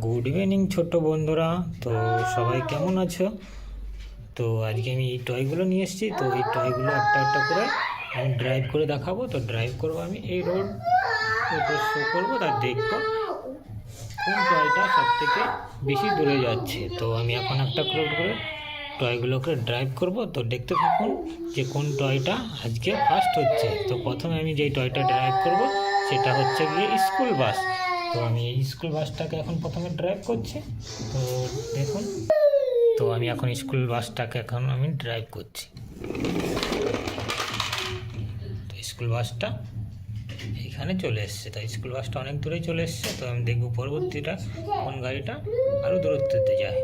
Good evening ছোট্ট বন্ধুরা। তো সবাই কেমন আছো? তো আজকে আমি এই টয়গুলো নিয়ে এসেছি। তো এই টয়গুলো একটা একটা করে আমি ড্রাইভ করে দেখাবো। তো ড্রাইভ করবো আমি এই রোড উপর শো করবো, তার দেখবো কোন টয়টা সব থেকে বেশি দূরে যাচ্ছে। তো আমি এখন একটা করে টয়গুলোকে ড্রাইভ করব। তো দেখতে থাকুন যে কোন টয়টা আজকে ফার্স্ট হচ্ছে। তো প্রথমে আমি যেই টয়টা ড্রাইভ করব সেটা হচ্ছে গিয়ে স্কুল বাস। তো আমি এই স্কুল বাসটাকে এখন প্রথমে ড্রাইভ করছি। তো দেখুন, তো আমি এখন স্কুল বাসটাকে আমি ড্রাইভ করছি। তো স্কুল বাসটা এখানে চলে এসছে। তো স্কুল বাসটা অনেক দূরেই চলে এসছে। তো আমি দেখব পরবর্তীটা কোন গাড়িটা আরও দূরত্বতে যায়।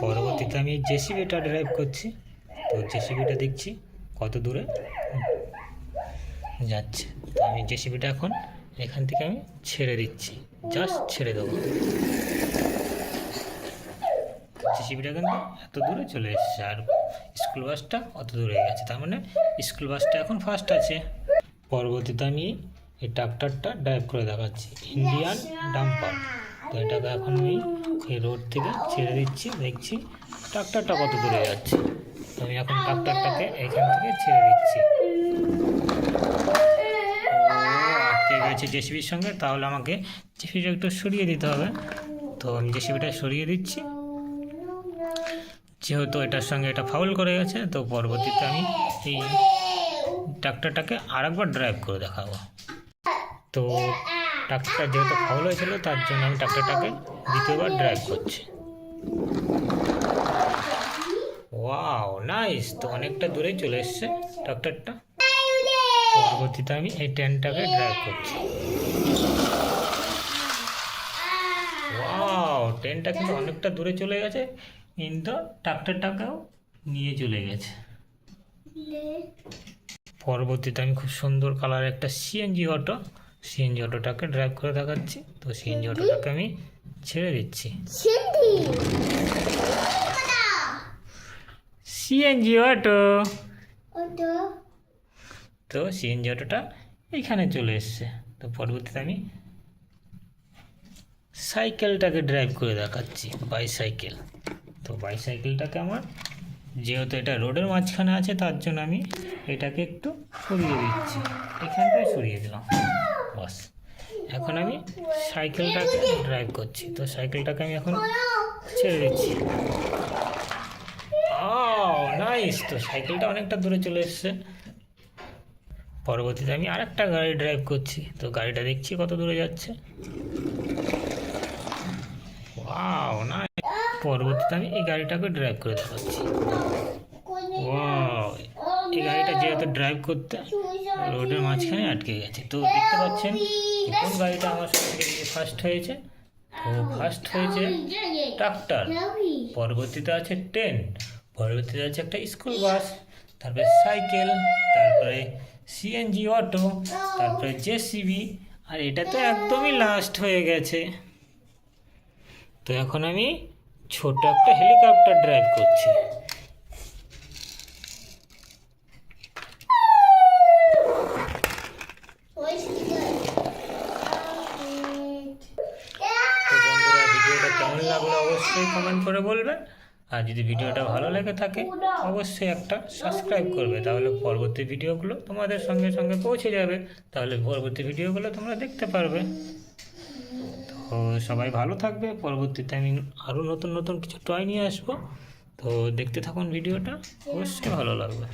পরবর্তীতে আমি জেসিবিটা ড্রাইভ করছি। তো জেসিবিটা দেখছি কত দূরে যাচ্ছে। তো আমি জেসিবিটা এখন এখান থেকে আমি ছেড়ে দিচ্ছি, জাস্ট ছেড়ে দেবো। জেসিবিটা কিন্তু এত দূরে চলে এসছে, আর স্কুল বাসটা অত দূরে গেছে। তার মানে স্কুল বাসটা এখন ফার্স্ট আছে। পরবর্তীতে আমি এই ট্রাক্টরটা ড্রাইভ করে দেখাচ্ছি, ইন্ডিয়ান ডাম্পার। তো এটাকে এখন আমি এই রোড থেকে ছেড়ে দিচ্ছি, দেখছি ট্রাক্টরটা কত দূরে যাচ্ছে। তো আমি এখন ট্রাক্টরটাকে এখান থেকে ছেড়ে দিচ্ছি। আটকে গেছে জেসিবির সঙ্গে, তাহলে আমাকে জেসিবিটা একটু সরিয়ে দিতে হবে। তো আমি জেসিবিটা সরিয়ে দিচ্ছি, যেহেতু এটার সঙ্গে এটা ফাউল করে গেছে। তো পরবর্তীতে আমি এই ট্রাক্টরটাকে আরেকবার ড্রাইভ করে দেখাবো। তো ট্রাক্টরটা যেহেতু ফাউল হয়েছিল, তার জন্য আমি ট্রাক্টরটাকে দ্বিতীয়বার ড্রাইভ করছি। Wow, nice! তো অনেকটা দূরেই চলে এসছে ট্রাক্টরটা। পরবর্তীতে আমি এই ট্রেনটাকে ড্রাইভ করছি। ওয়াও, ট্রেনটা কিন্তু অনেকটা দূরে চলে গেছে, কিন্তু ট্রাক্টরটাকেও নিয়ে চলে গেছে। পরবর্তীতে আমি খুব সুন্দর কালারের একটা সিএনজি অটোটাকে ড্রাইভ করে দেখাচ্ছি। তো সিএনজি অটোটাকে আমি ছেড়ে দিচ্ছি। সিএনজি অটো, তো সিএনজি অটোটা এইখানে চলে এসছে। তো পরবর্তীতে আমি সাইকেলটাকে ড্রাইভ করে দেখাচ্ছি, বাইসাইকেল। তো বাইসাইকেলটাকে আমার, যেহেতু এটা রোডের মাঝখানে আছে, তার জন্য আমি এটাকে একটু সরিয়ে দিচ্ছি, এখানটায় সরিয়ে দিলাম, বাস। এখন আমি সাইকেলটাকে ড্রাইভ করছি। তো সাইকেলটাকে আমি এখন ছেড়ে দিচ্ছি। নাইস! তো সাইকেলটা অনেকটা দূরে চলে এসছে। পরবর্তীতে আমি আরেকটা গাড়ি ড্রাইভ করছি। তো গাড়িটা দেখছি কত দূরে যাচ্ছে। Wow, nice! পরবর্তীতে আমি এই গাড়িটাকে ড্রাইভ করে দেখাচ্ছি। ওয়াও, এই গাড়িটা যেহেতু ড্রাইভ করতে রোডের মাঝখানে আটকে গেছে। তো দেখতে পাচ্ছেন কোন গাড়িটা আমার সঙ্গে ফার্স্ট হয়েছে। তো ফার্স্ট হয়েছে ট্রাক্টর, পরবর্তীতে আছে ট্রেন, পরবর্তীতে আছে একটা স্কুল বাস, তারপরে সাইকেল, তারপরে সিএনজি অটো, তারপরে জেসিবি, আর এটা তো একদমই লাস্ট হয়ে গেছে। তো এখন আমি ছোট একটা হেলিকপ্টার ড্রাইভ করছি। তো বন্ধুরা, ভিডিওটা কেমন লাগলো অবশ্যই কমেন্ট করে বলবেন। আর যদি ভিডিওটা ভালো লেগে থাকে অবশ্যই একটা সাবস্ক্রাইব করবে, তাহলে পরবর্তী ভিডিওগুলো তোমাদের সঙ্গে সঙ্গে পৌঁছে যাবে। তাহলে পরবর্তী ভিডিওগুলো তোমরা দেখতে পারবে। তো সবাই ভালো থাকবে। পরবর্তীতে আমি আরও নতুন নতুন কিছু টয় নিয়ে আসবো। তো দেখতে থাকুন ভিডিওটা, অবশ্যই ভালো লাগবে।